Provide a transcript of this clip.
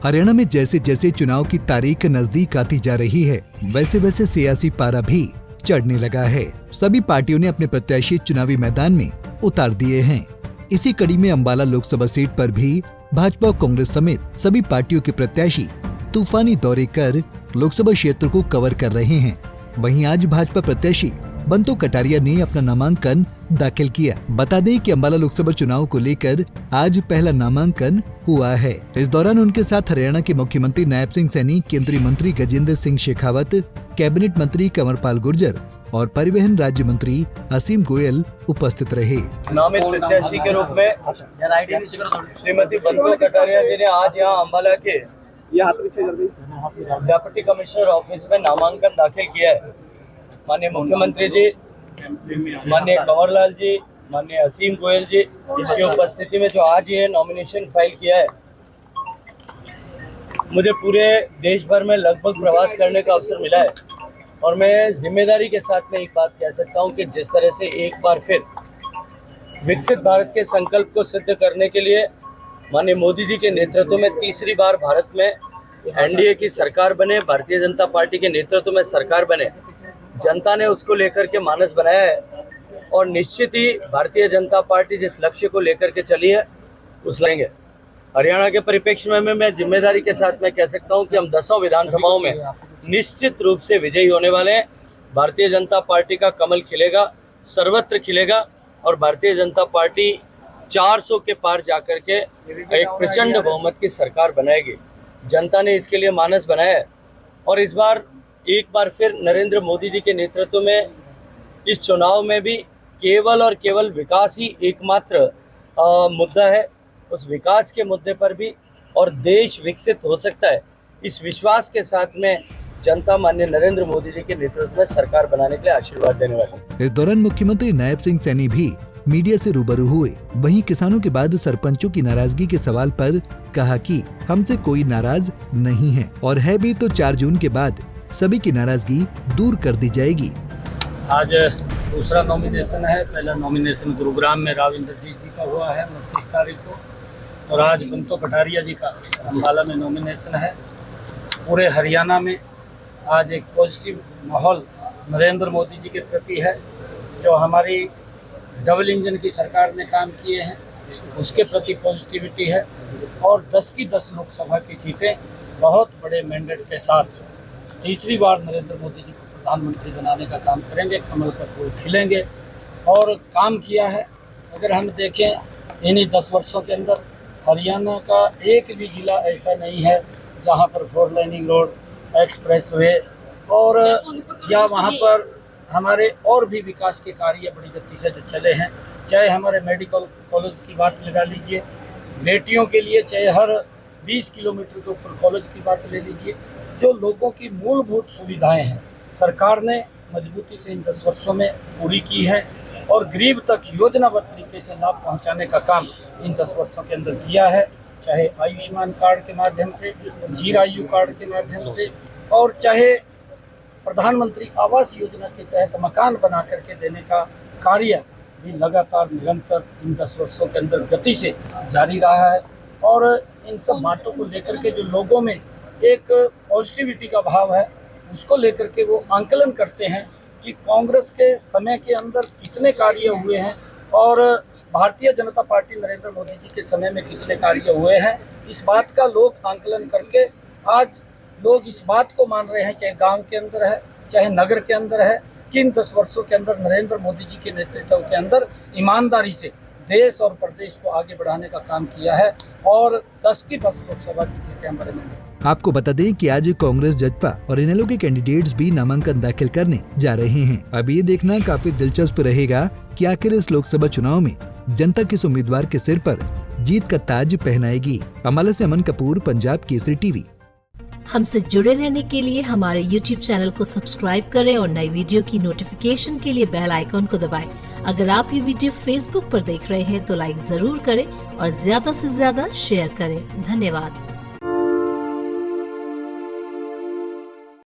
हरियाणा में जैसे जैसे चुनाव की तारीख नजदीक आती जा रही है, वैसे वैसे सियासी पारा भी चढ़ने लगा है। सभी पार्टियों ने अपने प्रत्याशी चुनावी मैदान में उतार दिए हैं। इसी कड़ी में अंबाला लोकसभा सीट पर भी भाजपा और कांग्रेस समेत सभी पार्टियों के प्रत्याशी तूफानी दौरे कर लोकसभा क्षेत्र को कवर कर रहे हैं। वहीं आज भाजपा प्रत्याशी बंतो कटारिया ने अपना नामांकन दाखिल किया। बता दें कि अंबाला लोकसभा चुनाव को लेकर आज पहला नामांकन हुआ है। इस दौरान उनके साथ हरियाणा के मुख्यमंत्री नायब सिंह सैनी, केंद्रीय मंत्री गजेंद्र सिंह शेखावत, कैबिनेट मंत्री कंवरपाल गुर्जर और परिवहन राज्य मंत्री असीम गोयल उपस्थित रहे। नामित प्रत्याशी के रूप में श्रीमती बंतो कटारिया जी ने आज यहाँ अंबाला के डिप्टी कमिश्नर ऑफिस में नामांकन दाखिल किया है। माननीय मुख्यमंत्री जी, माननीय कंवरलाल जी, माननीय असीम गोयल जी की उपस्थिति में जो आज ये नॉमिनेशन फाइल किया है, मुझे पूरे देश भर में लगभग प्रवास करने का अवसर मिला है और मैं जिम्मेदारी के साथ में एक बात कह सकता हूं कि जिस तरह से एक बार फिर विकसित भारत के संकल्प को सिद्ध करने के लिए माननीय मोदी जी के नेतृत्व में तीसरी बार भारत में एनडीए की सरकार बने, भारतीय जनता पार्टी के नेतृत्व में सरकार बने, जनता ने उसको लेकर के मानस बनाया है और निश्चित ही भारतीय जनता पार्टी जिस लक्ष्य को लेकर के चली है उस लेंगे। हरियाणा के परिप्रेक्ष्य में मैं जिम्मेदारी के साथ मैं कह सकता हूं कि हम 10 विधानसभाओं में निश्चित रूप से विजयी होने वाले हैं। भारतीय जनता पार्टी का कमल खिलेगा, सर्वत्र खिलेगा और भारतीय जनता पार्टी 400 के पार जाकर के एक प्रचंड बहुमत की सरकार बनाएगी। जनता ने इसके लिए मानस बनाया है और इस बार एक बार फिर नरेंद्र मोदी जी के नेतृत्व में इस चुनाव में भी केवल और केवल विकास ही एकमात्र मुद्दा है। उस विकास के मुद्दे पर भी और देश विकसित हो सकता है, इस विश्वास के साथ में जनता माननीय नरेंद्र मोदी जी के नेतृत्व में सरकार बनाने के लिए आशीर्वाद देने वाले हैं। इस दौरान मुख्यमंत्री नायब सिंह सैनी भी मीडिया से रूबरू हुए। वहीं किसानों के बाद सरपंचों की नाराजगी के सवाल पर कहा कि हमसे कोई नाराज नहीं है और है भी तो 4 जून के बाद सभी की नाराजगी दूर कर दी जाएगी। आज दूसरा नॉमिनेशन है। पहला नॉमिनेशन गुरुग्राम में राव इंद्रजीत जी का हुआ है 29 तारीख को और आज बंतो कटारिया जी का अंबाला में नॉमिनेशन है। पूरे हरियाणा में आज एक पॉजिटिव माहौल नरेंद्र मोदी जी के प्रति है। जो हमारी डबल इंजन की सरकार ने काम किए हैं उसके प्रति पॉजिटिविटी है और 10 की 10 लोकसभा की सीटें बहुत बड़े मैंडेट के साथ तीसरी बार नरेंद्र मोदी जी को प्रधानमंत्री बनाने का काम करेंगे। कमल का फूल खिलेंगे और काम किया है। अगर हम देखें इन्हीं 10 वर्षों के अंदर हरियाणा का एक भी जिला ऐसा नहीं है जहां पर 4 लाइनिंग रोड, एक्सप्रेस वे और या वहां पर हमारे और भी विकास के कार्य बड़ी गति से जो चले हैं। चाहे हमारे मेडिकल कॉलेज की बात लगा लीजिए, बेटियों के लिए चाहे हर 20 किलोमीटर के ऊपर कॉलेज की बात ले लीजिए। जो लोगों की मूलभूत सुविधाएं हैं सरकार ने मजबूती से इन 10 वर्षों में पूरी की है और गरीब तक योजनाबद्ध तरीके से लाभ पहुंचाने का काम इन 10 वर्षों के अंदर किया है। चाहे आयुष्मान कार्ड के माध्यम से, जीरायु कार्ड के माध्यम से और चाहे प्रधानमंत्री आवास योजना के तहत मकान बना करके देने का कार्य भी लगातार निरंतर इन 10 वर्षों के अंदर गति से जारी रहा है। और इन सब बातों को लेकर के जो लोगों में एक पॉजिटिविटी का भाव है उसको लेकर के वो आंकलन करते हैं कि कांग्रेस के समय के अंदर कितने कार्य हुए हैं और भारतीय जनता पार्टी नरेंद्र मोदी जी के समय में कितने कार्य हुए हैं। इस बात का लोग आंकलन करके आज लोग इस बात को मान रहे हैं, चाहे गांव के अंदर है चाहे नगर के अंदर है, कि इन 10 वर्षों के अंदर नरेंद्र मोदी जी के नेतृत्व के अंदर ईमानदारी से देश और प्रदेश को आगे बढ़ाने का काम किया है और 10 की 10 लोकसभा की सीटें हमारे में। आपको बता दें कि आज कांग्रेस, जजपा और इनेलो के कैंडिडेट्स भी नामांकन दाखिल करने जा रहे हैं। अब ये देखना काफी दिलचस्प रहेगा कि आखिर इस लोकसभा चुनाव में जनता किस उम्मीदवार के सिर पर जीत का ताज पहनाएगी। अंबाला से अमन कपूर, पंजाब केसरी टीवी। हमसे जुड़े रहने के लिए हमारे YouTube चैनल को सब्सक्राइब करें और नई वीडियो की नोटिफिकेशन के लिए बेल आइकॉन को दबाएं। अगर आप ये वीडियो Facebook पर देख रहे हैं तो लाइक जरूर करें और ज्यादा से ज्यादा शेयर करें। धन्यवाद।